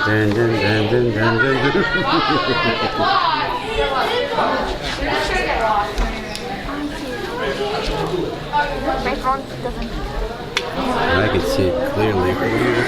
Dun, dun, dun, dun, dun, dun, dun. My phone doesn't. I can see it clearly right here.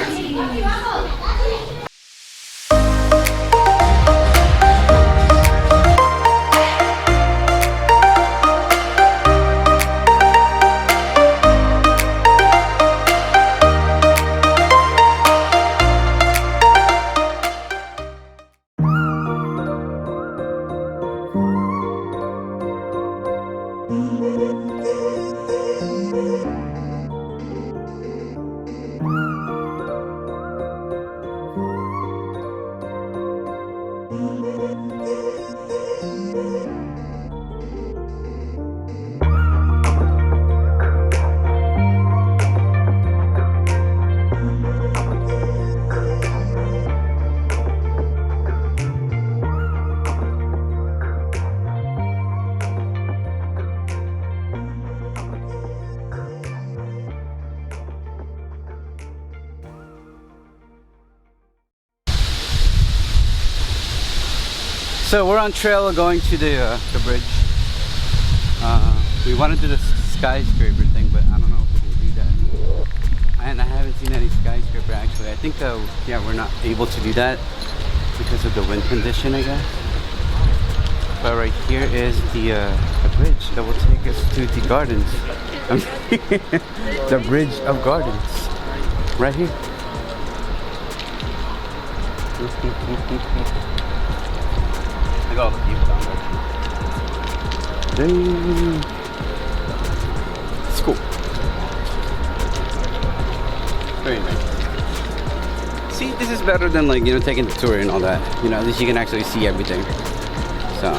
So we're on trail going to the bridge. We want to do the skyscraper thing, but I don't know if we can do that. And I haven't seen any skyscraper actually. I think yeah, we're not able to do that because of the wind condition, I guess. But right here is the bridge that will take us to the gardens. The bridge of gardens, right here. Look at all the people down there. Dang. It's cool. Very nice. See, this is better than, like, you know, taking the tour and all that. You know, at least you can actually see everything. So.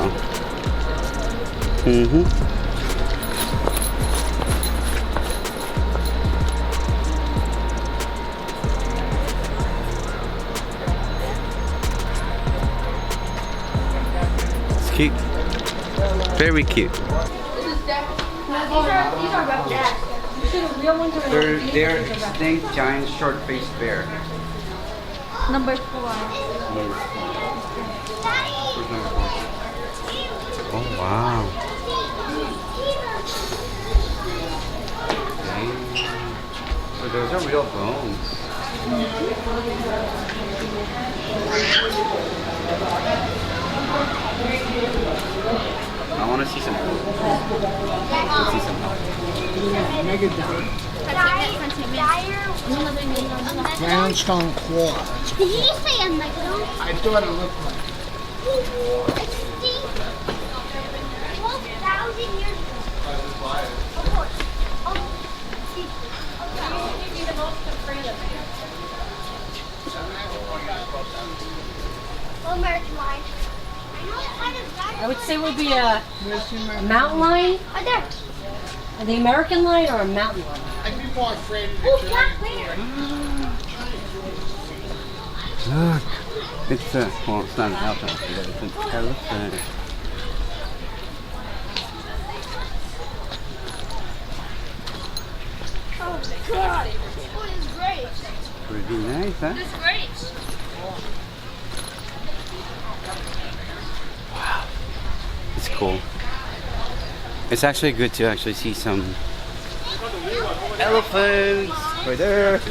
Cute. Very cute. These are rebels. They're extinct giant short-faced bear. Number 4. Oh wow. Okay. So those are real bones. I want to see some help. Let's see some help. Brownstone quartz. Did you just say a megalodon? I thought it looked like. Extinct 12,000 years ago. Of course. American lion. I would say would be a mountain lion. Right there. The American lion or a mountain lion? I'd be more afraid of the Oh, giant black bear. Look, it's well, it's not an elephant, but it's an elephant. Oh God! This is great. Pretty nice, huh? This is great. It's cool. It's actually good to actually see some elephants right there.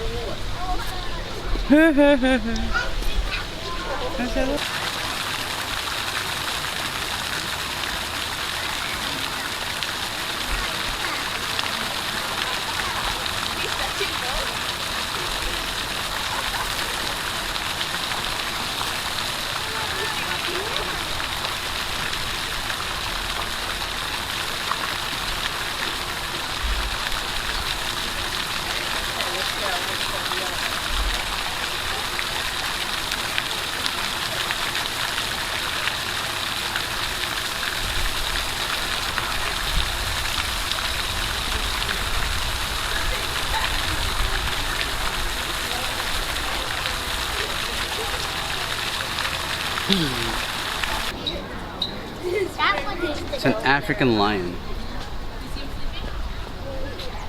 It's an African lion.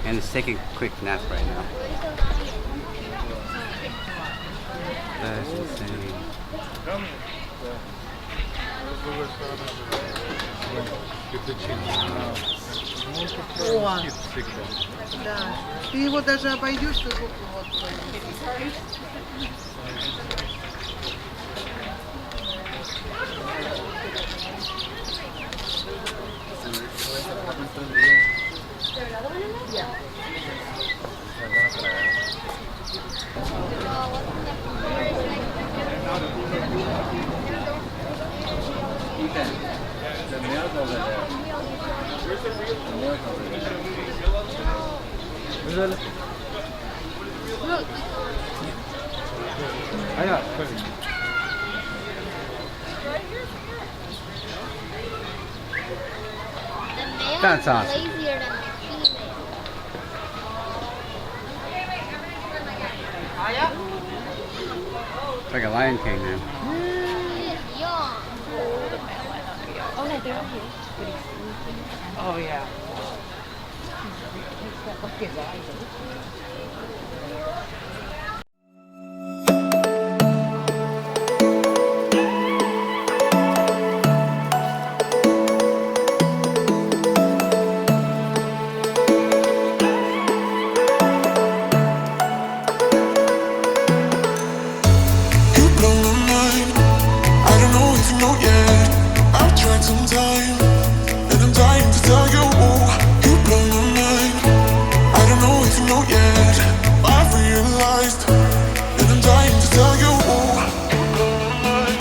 And it's taking a quick nap right now. That's insane. О, да. Ты его даже обойдешь, ты руку вот. Ethan, the mail's over there. Where's the real mail's over there? Look. I got The male That's is awesome. lazier than the female. It's like a Lion King now. He is young. Oh, yeah. You blow my mind. I don't know if you know yet. I've tried some time, and I'm dying to tell you. You blow my mind. I don't know if you know yet. I've realized, and I'm dying to tell you. You blow my mind.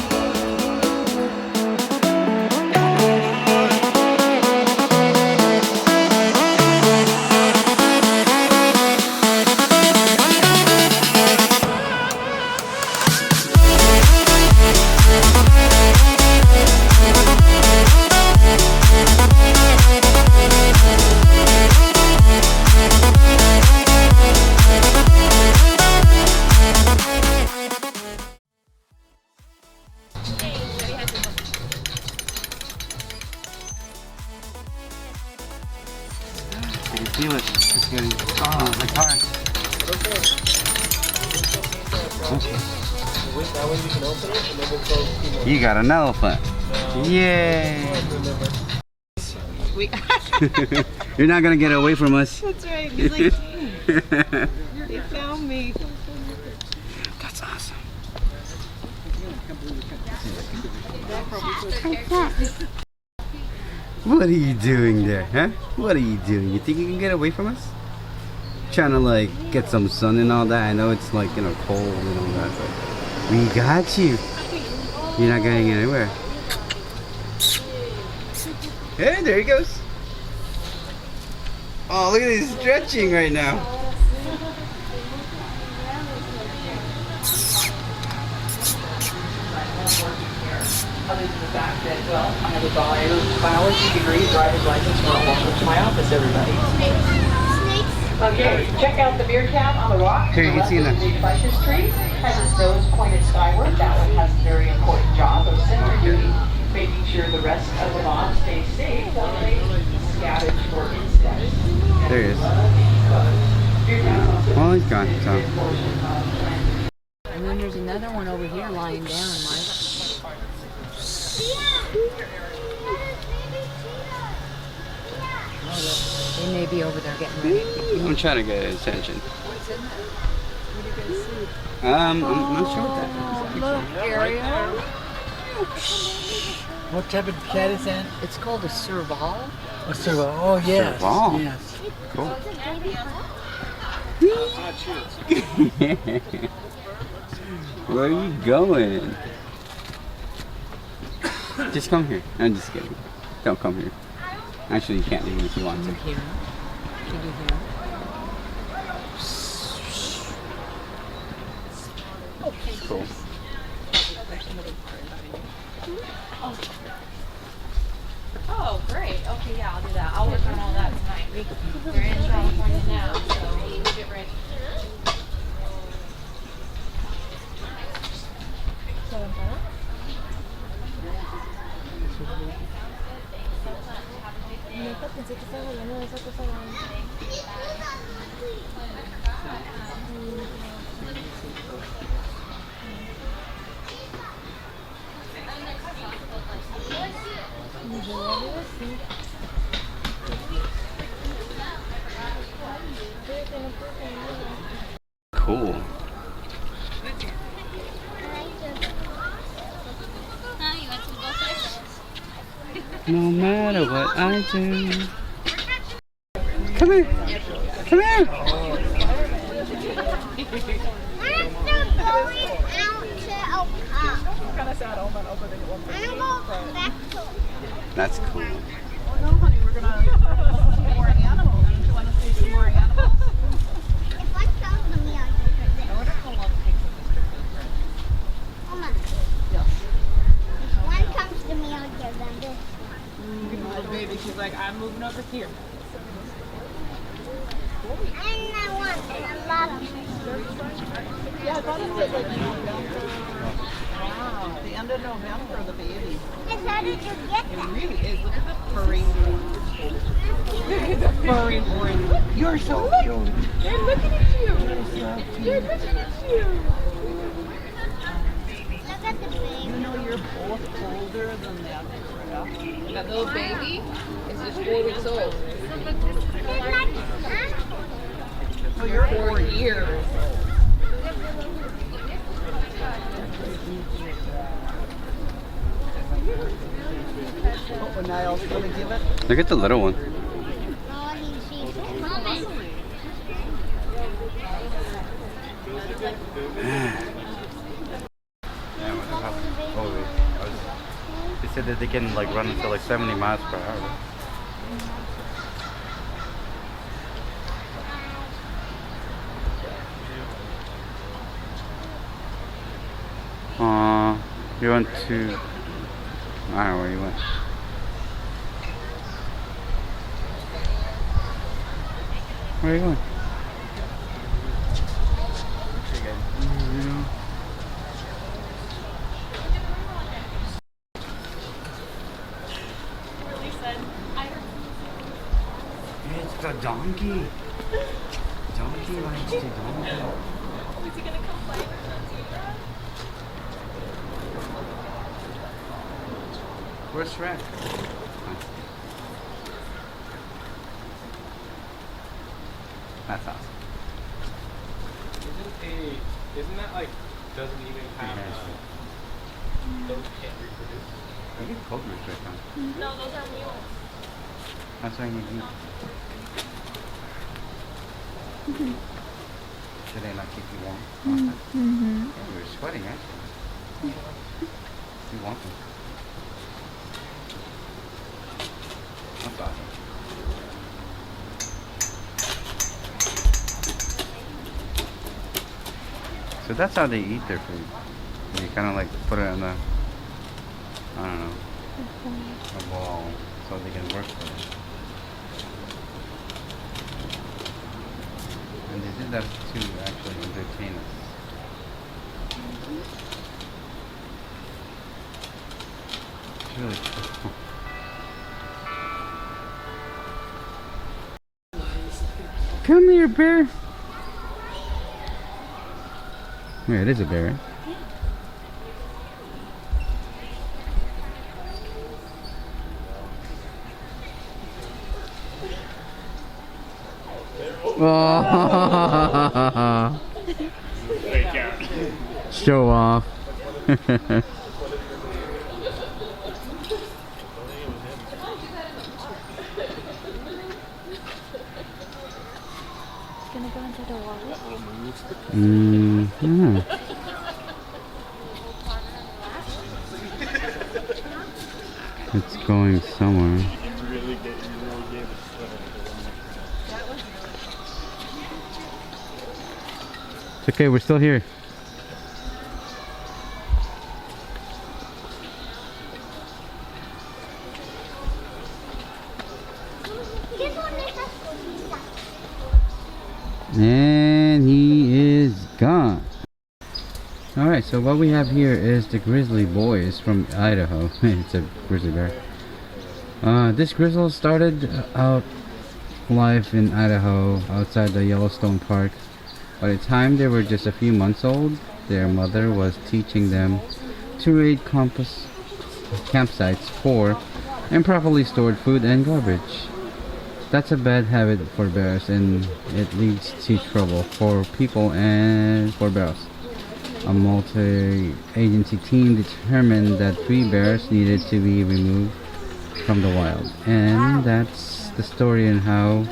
You can feel it. It's getting. Oh, my car. You got an elephant. Yay! You're not gonna get away from us. That's right. He's like, they found me. That's awesome. What are you doing there, huh? What are you doing? You think you can get away from us? Trying to like get some sun and all that. I know it's like, you know, cold and all that, but we got you. You're not going anywhere. Hey, there he goes. Oh, look at he's stretching right now. Other than the fact that, well, I have a biology degree, driver's license, welcome to my office, everybody. Snakes. Okay, check out the beer can on the rock. Here, you can see that. The ficus tree has its nose pointed skyward. That one has a very important job of center duty, making sure the rest of the mob stays safe while they scavenge for insects. There he is. Well, he's gone. So. And then there's another one over here lying down, Mike. They may be over there getting ready. I'm trying to get his attention. I'm not sure what that is. Look, area. What type of cat is that? It's called a serval. A serval. Oh, yes. Serval. Yes. Cool. Where are you going? Just come here. I'm just kidding. Don't come here. Actually, you can't leave if you want to. Here. Can you hear? Cool. Oh, great. Okay, yeah, I'll do that. I'll work on all that tonight. They're in California now, so we'll get ready. No matter what I do. Come here. Come here. I'm still going out to El Cap. I'm gonna go back to That's cool. if I tell them yeah, Mama. One comes to me, I'll give them this. Baby, she's like, I'm moving over here. And I want a lot of Wow, the end of November, the baby. And how did you get It that? really is. Look at the furry. Look at the furry orange. You're so cute. They're looking at you. They're looking at you. Look at the baby. You know you're both older than that. That little baby is just 4 weeks old. It's like, huh? Oh, you're 4 years. Oh, Niall's gonna give it. Look at the little one. Oh, she's coming. They said that they can like run until like 70 miles per hour. You went to, I don't know where you went. Where are you going? It's a donkey. Donkey likes to donkey. Is he gonna come play with the zebra? Where's Shrek? That's awesome. Isn't that like, doesn't even have, those can't reproduce? You get cold Shrek, huh? No, those are mules. That's why you eat. Should they not keep you warm? Yeah, you're sweating actually. You want them. That's awesome. So that's how they eat their food. You kind of like put it in the, I don't know, a ball so they can work with it. And they did that to actually entertain us. It's really cool. Come here, bear. Yeah, it is a bear. Right? Oh. Show off. Gonna go into the water. Mm-hmm. It's going somewhere. It's okay, we're still here. And he is gone. Alright, so what we have here is the grizzly boys from Idaho. It's a grizzly bear. This grizzle started out life in Idaho outside the Yellowstone Park. By the time they were just a few months old, their mother was teaching them to raid campsites for improperly stored food and garbage. That's a bad habit for bears, and it leads to trouble for people and for bears. A multi-agency team determined that 3 bears needed to be removed from the wild. And that's the story and how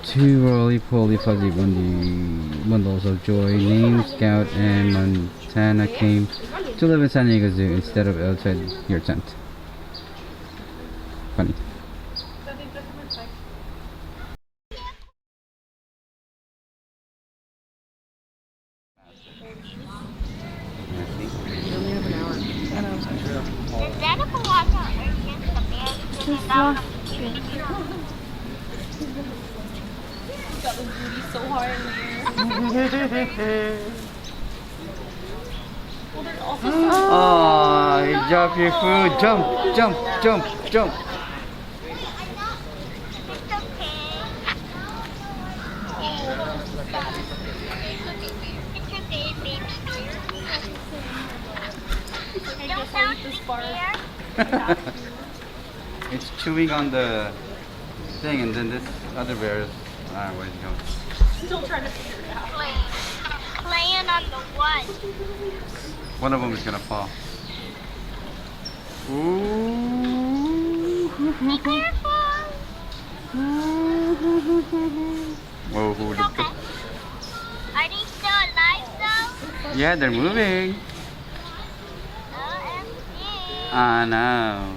two roly-poly fuzzy bundles of joy named Scout and Montana came to live in San Diego Zoo instead of outside your tent. Funny. Is that a water against the bear? Got the booty so hard in there. Well, there's also some. Oh, you dropped your food. Jump, jump, jump, jump. It's okay. It's okay, baby. Don't sound scared. It's chewing on the thing, and then this other bear is. I don't know where he's going. Still trying to figure it out. Playing on the what? One of them is gonna fall. Ooh. Be careful. Whoa, It's okay. Are they still alive though? Yeah, they're moving. OMG. I know.